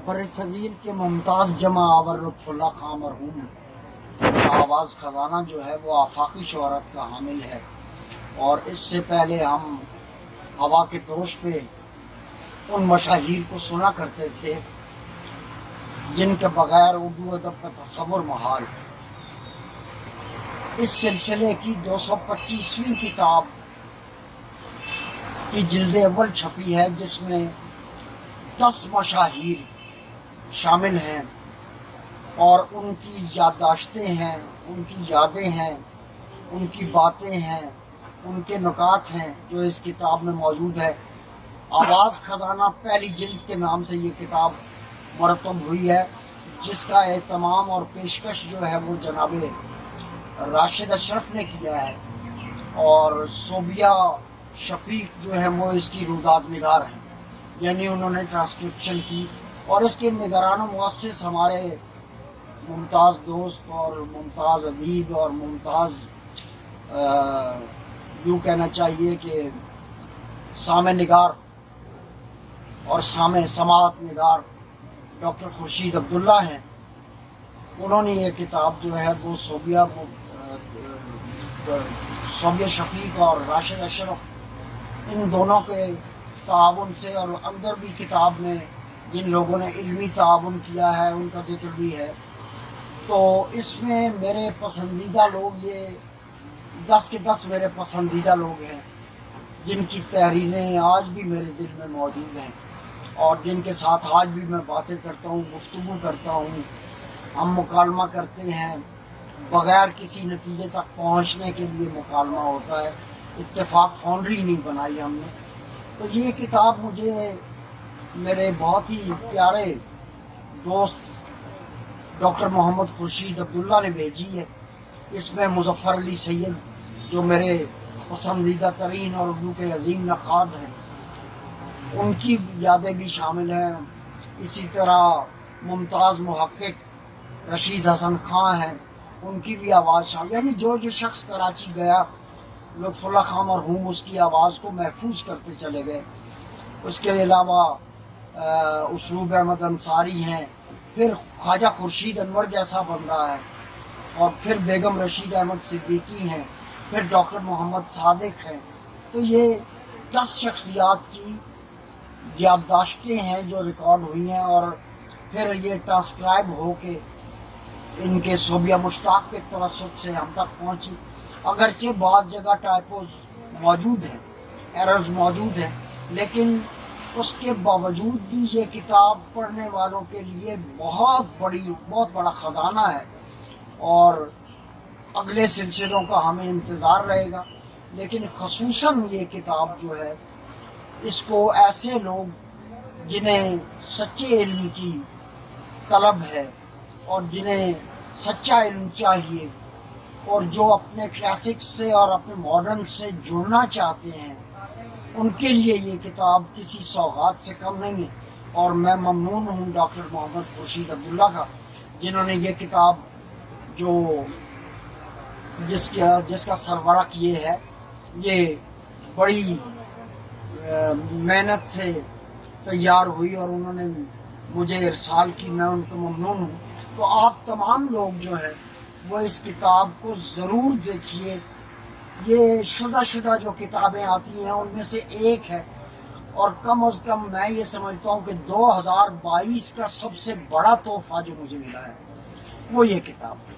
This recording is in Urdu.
برصغیر کے ممتاز جمع آور لطف اللہ خان مرحوم کا آواز خزانہ جو ہے وہ آفاقی شہرت کا حامل ہے، اور اس سے پہلے ہم ہوا کے دوش پہ ان مشاہیر کو سنا کرتے تھے جن کے بغیر اردو ادب کا تصور محال۔ اس سلسلے کی 225ویں کتاب کی جلد اول چھپی ہے، جس میں 10 مشاہیر شامل ہیں اور ان کی یادداشتیں ہیں، ان کی یادیں ہیں، ان کی باتیں ہیں، ان کے نکات ہیں جو اس کتاب میں موجود ہے۔ آواز خزانہ پہلی جلد کے نام سے یہ کتاب مرتب ہوئی ہے، جس کا اہتمام اور پیشکش جو ہے وہ جناب راشد اشرف نے کیا ہے، اور صوبیہ شفیق جو ہے وہ اس کی روداد نگار ہیں، یعنی انہوں نے ٹرانسکرپشن کی، اور اس کے نگران و مؤسس ہمارے ممتاز دوست اور ممتاز ادیب اور ممتاز یوں کہنا چاہیے کہ سامع نگار اور سامع سماعت نگار ڈاکٹر خورشید عبداللہ ہیں۔ انہوں نے یہ کتاب جو ہے وہ صوبیہ شفیق اور راشد اشرف ان دونوں کے تعاون سے، اور اندر بھی کتاب میں جن لوگوں نے علمی تعاون کیا ہے ان کا ذکر بھی ہے۔ تو اس میں میرے پسندیدہ لوگ، یہ 10 کے 10 میرے پسندیدہ لوگ ہیں جن کی تحریریں آج بھی میرے دل میں موجود ہیں، اور جن کے ساتھ آج بھی میں باتیں کرتا ہوں، گفتگو کرتا ہوں، ہم مکالمہ کرتے ہیں، بغیر کسی نتیجے تک پہنچنے کے لیے مکالمہ ہوتا ہے، اتفاق فاؤنڈری نہیں بنائی ہم نے۔ تو یہ کتاب مجھے میرے بہت ہی پیارے دوست ڈاکٹر محمد خورشید عبداللہ نے بھیجی ہے۔ اس میں مظفر علی سید جو میرے پسندیدہ ترین اور اردو کے عظیم نقاد ہیں، ان کی یادیں بھی شامل ہیں۔ اسی طرح ممتاز محقق رشید حسن خان ہیں، ان کی بھی آواز شامل، یعنی جو شخص کراچی گیا، لطف اللہ خان مرحوم اس کی آواز کو محفوظ کرتے چلے گئے۔ اس کے علاوہ اسلوب احمد انصاری ہیں، پھر خواجہ خورشید انور جیسا بن رہا ہے، اور پھر بیگم رشید احمد صدیقی ہیں، پھر ڈاکٹر محمد صادق ہیں۔ تو یہ 10 شخصیات کی یادداشتیں ہیں جو ریکارڈ ہوئی ہیں، اور پھر یہ ٹرانسکرائب ہو کے ان کے صوبیہ مشتاق کے توسط سے ہم تک پہنچی۔ اگرچہ بعض جگہ ٹائپوز موجود ہیں، ایررز موجود ہیں، لیکن اس کے باوجود بھی یہ کتاب پڑھنے والوں کے لیے بہت بڑا خزانہ ہے، اور اگلے سلسلوں کا ہمیں انتظار رہے گا۔ لیکن خصوصاً یہ کتاب جو ہے، اس کو ایسے لوگ جنہیں سچے علم کی طلب ہے اور جنہیں سچا علم چاہیے، اور جو اپنے کلاسکس سے اور اپنے ماڈرن سے جڑنا چاہتے ہیں، ان کے لیے یہ کتاب کسی سوغات سے کم نہیں ہے۔ اور میں ممنون ہوں ڈاکٹر محمد خورشید عبداللہ کا، جنہوں نے یہ کتاب جس کا سرورق یہ ہے، یہ بڑی محنت سے تیار ہوئی اور انہوں نے مجھے ارسال کی، میں ان کو ممنون ہوں۔ تو آپ تمام لوگ جو ہیں وہ اس کتاب کو ضرور دیکھیے۔ یہ شدہ جو کتابیں آتی ہیں ان میں سے ایک ہے، اور کم از کم میں یہ سمجھتا ہوں کہ 2022 کا سب سے بڑا تحفہ جو مجھے ملا ہے وہ یہ کتاب ہے۔